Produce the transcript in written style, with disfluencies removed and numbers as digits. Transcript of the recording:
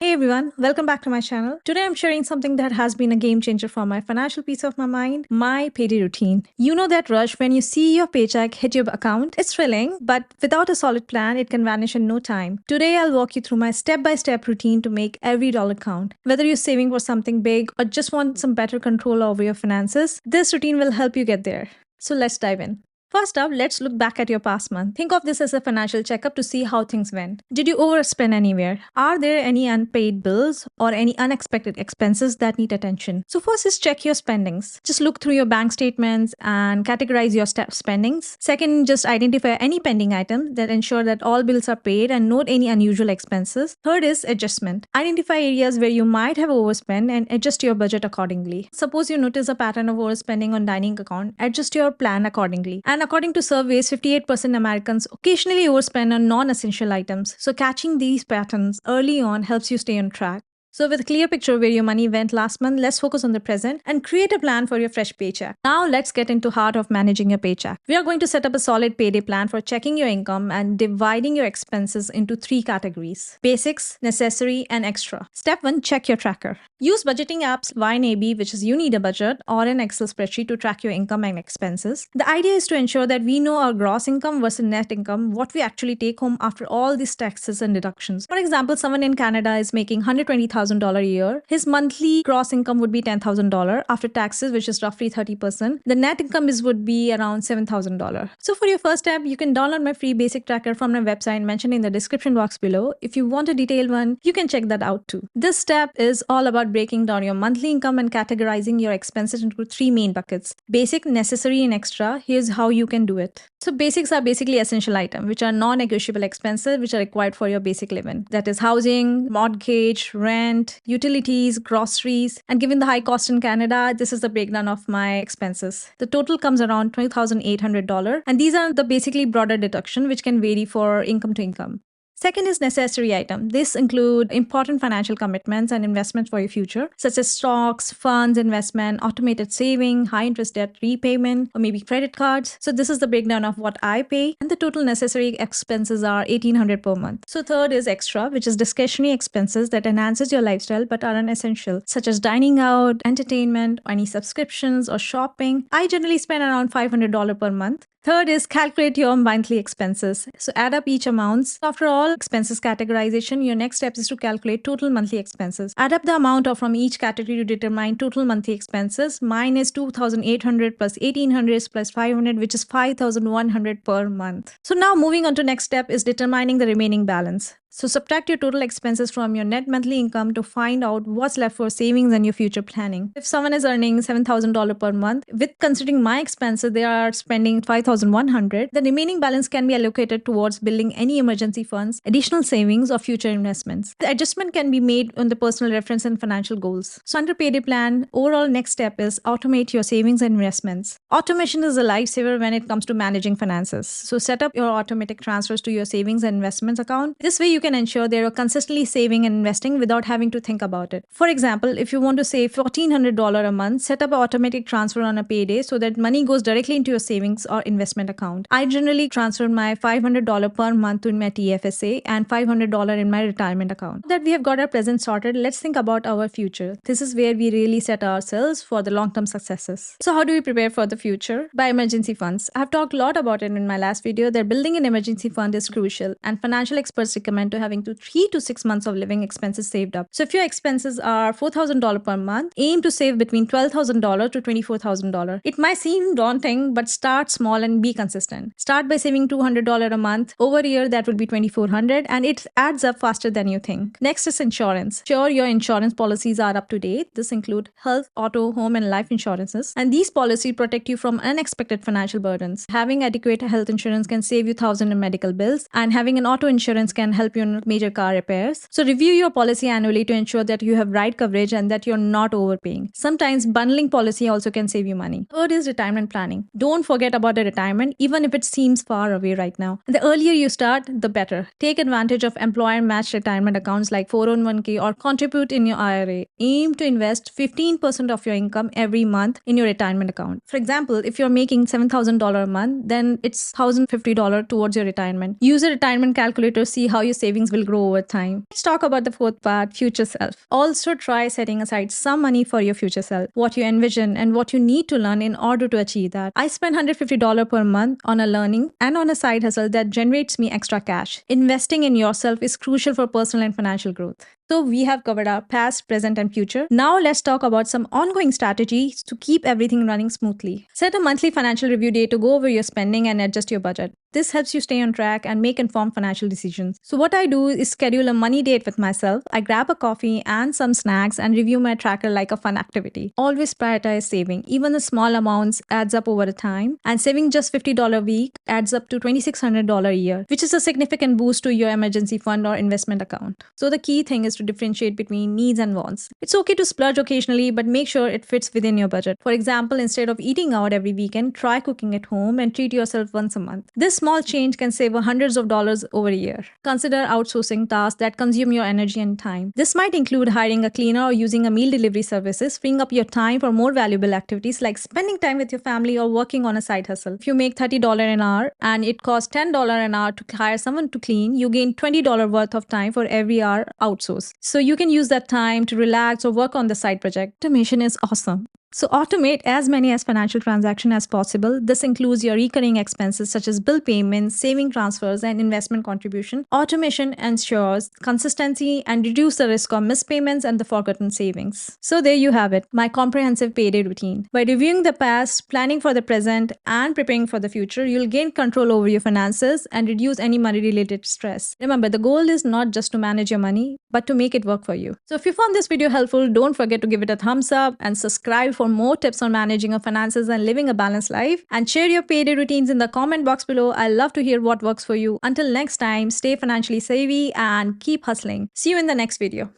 Hey everyone, welcome back to my channel. Today I'm sharing something that has been a game changer for my financial peace of my mind, my payday routine. You know that rush when you see your paycheck hit your account? It's thrilling, but without a solid plan, it can vanish in no time. Today I'll walk you through my step-by-step routine to make every dollar count. Whether you're saving for something big or just want some better control over your finances, this routine will help you get there. So let's dive in. First up, let's look back at your past month. Think of this as a financial checkup to see how things went. Did you overspend anywhere? Are there any unpaid bills or any unexpected expenses that need attention? So first is check your spendings. Just look through your bank statements and categorize your spendings. Second, just identify any pending items that ensure that all bills are paid and note any unusual expenses. Third is adjustment. Identify areas where you might have overspent and adjust your budget accordingly. Suppose you notice a pattern of overspending on dining account, adjust your plan accordingly. And according to surveys, 58% Americans occasionally overspend on non-essential items. So catching these patterns early on helps you stay on track. So with a clear picture of where your money went last month, let's focus on the present and create a plan for your fresh paycheck. Now let's get into heart of managing your paycheck. We are going to set up a solid payday plan for checking your income and dividing your expenses into 3 categories: basics, necessary, and extra. Step 1, check your tracker. Use budgeting apps YNAB, which is you need a budget, or an Excel spreadsheet to track your income and expenses. The idea is to ensure that we know our gross income versus net income, what we actually take home after all these taxes and deductions. For example, someone in Canada is making $120,000 a year. His monthly gross income would be $10,000 after taxes, which is roughly 30%. The net income would be around $7,000. So for your first step, you can download my free basic tracker from my website mentioned in the description box below. If you want a detailed one, you can check that out too. This step is all about breaking down your monthly income and categorizing your expenses into 3 main buckets: basic, necessary, and extra. Here's how you can do it. So basics are basically essential items, which are non-negotiable expenses which are required for your basic living. That is housing, mortgage, rent, utilities, groceries, and given the high cost in Canada, this is the breakdown of my expenses. The total comes around $20,800, and these are the basically broader deduction which can vary for income to income. Second is necessary item. This include important financial commitments and investments for your future, such as stocks, funds, investment, automated saving, high interest debt repayment, or maybe credit cards. So this is the breakdown of what I pay, and the total necessary expenses are $1,800 per month. So third is extra, which is discretionary expenses that enhances your lifestyle but are unessential, such as dining out, entertainment, any subscriptions or shopping. I generally spend around $500 per month. Third is calculate your monthly expenses. So add up each amounts. After all expenses categorization, your next step is to calculate total monthly expenses. Add up the amount from each category to determine total monthly expenses. Mine is 2,800 plus 1,800 plus 500, which is 5,100 per month. So now moving on to next step is determining the remaining balance. So subtract your total expenses from your net monthly income to find out what's left for savings and your future planning. If someone is earning $7,000 per month, with considering my expenses, they are spending $5,100, the remaining balance can be allocated towards building any emergency funds, additional savings, or future investments. The adjustment can be made on the personal reference and financial goals. So under payday plan, overall next step is automate your savings and investments. Automation is a lifesaver when it comes to managing finances. So set up your automatic transfers to your savings and investments account. This way you can ensure they are consistently saving and investing without having to think about it. For example, if you want to save $1,400 a month, set up an automatic transfer on a payday so that money goes directly into your savings or investment account. I generally transfer my $500 per month to my TFSA and $500 in my retirement account. Now that we have got our present sorted, let's think about our future. This is where we really set ourselves for the long-term successes. So how do we prepare for the future? By emergency funds. I've talked a lot about it in my last video that building an emergency fund is crucial, and financial experts recommend to having 3 to 6 months of living expenses saved up. So if your expenses are $4,000 per month, aim to save between $12,000 to $24,000. It might seem daunting, but start small and be consistent. Start by saving $200 a month. Over a year, that would be $2,400, and it adds up faster than you think. Next is insurance. Sure, your insurance policies are up to date. This include health, auto, home, and life insurances. And these policies protect you from unexpected financial burdens. Having adequate health insurance can save you thousands in medical bills, and having an auto insurance can help you in major car repairs. So review your policy annually to ensure that you have right coverage and that you're not overpaying. Sometimes bundling policy also can save you money. Third is retirement planning. Don't forget about the retirement, even if it seems far away right now. The earlier you start, the better. Take advantage of employer-matched retirement accounts like 401k or contribute in your IRA. Aim to invest 15% of your income every month in your retirement account. For example, if you're making $7,000 a month, then it's $1,050 towards your retirement. Use a retirement calculator, see how you're saving savings will grow over time. Let's talk about the fourth part, future self. Also try setting aside some money for your future self, what you envision and what you need to learn in order to achieve that. I spend $150 per month on a learning and on a side hustle that generates me extra cash. Investing in yourself is crucial for personal and financial growth. So we have covered our past, present, and future. Now let's talk about some ongoing strategies to keep everything running smoothly. Set a monthly financial review day to go over your spending and adjust your budget. This helps you stay on track and make informed financial decisions. So what I do is schedule a money date with myself. I grab a coffee and some snacks and review my tracker like a fun activity. Always prioritize saving. Even the small amounts adds up over time. And saving just $50 a week adds up to $2,600 a year, which is a significant boost to your emergency fund or investment account. So the key thing is to differentiate between needs and wants. It's okay to splurge occasionally, but make sure it fits within your budget. For example, instead of eating out every weekend, try cooking at home and treat yourself once a month. This small change can save hundreds of dollars over a year. Consider outsourcing tasks that consume your energy and time. This might include hiring a cleaner or using a meal delivery services, freeing up your time for more valuable activities like spending time with your family or working on a side hustle. If you make $30 an hour and it costs $10 an hour to hire someone to clean, you gain $20 worth of time for every hour outsourced. So you can use that time to relax or work on the side project. Automation is awesome. So automate as many as financial transactions as possible. This includes your recurring expenses such as bill payments, saving transfers, and investment contribution. Automation ensures consistency and reduce the risk of missed payments and the forgotten savings. So there you have it, my comprehensive payday routine. By reviewing the past, planning for the present, and preparing for the future, you'll gain control over your finances and reduce any money-related stress. Remember, the goal is not just to manage your money, but to make it work for you. So if you found this video helpful, don't forget to give it a thumbs up and subscribe for more tips on managing your finances and living a balanced life. And share your payday routines in the comment box below. I love to hear what works for you. Until next time, stay financially savvy and keep hustling. See you in the next video.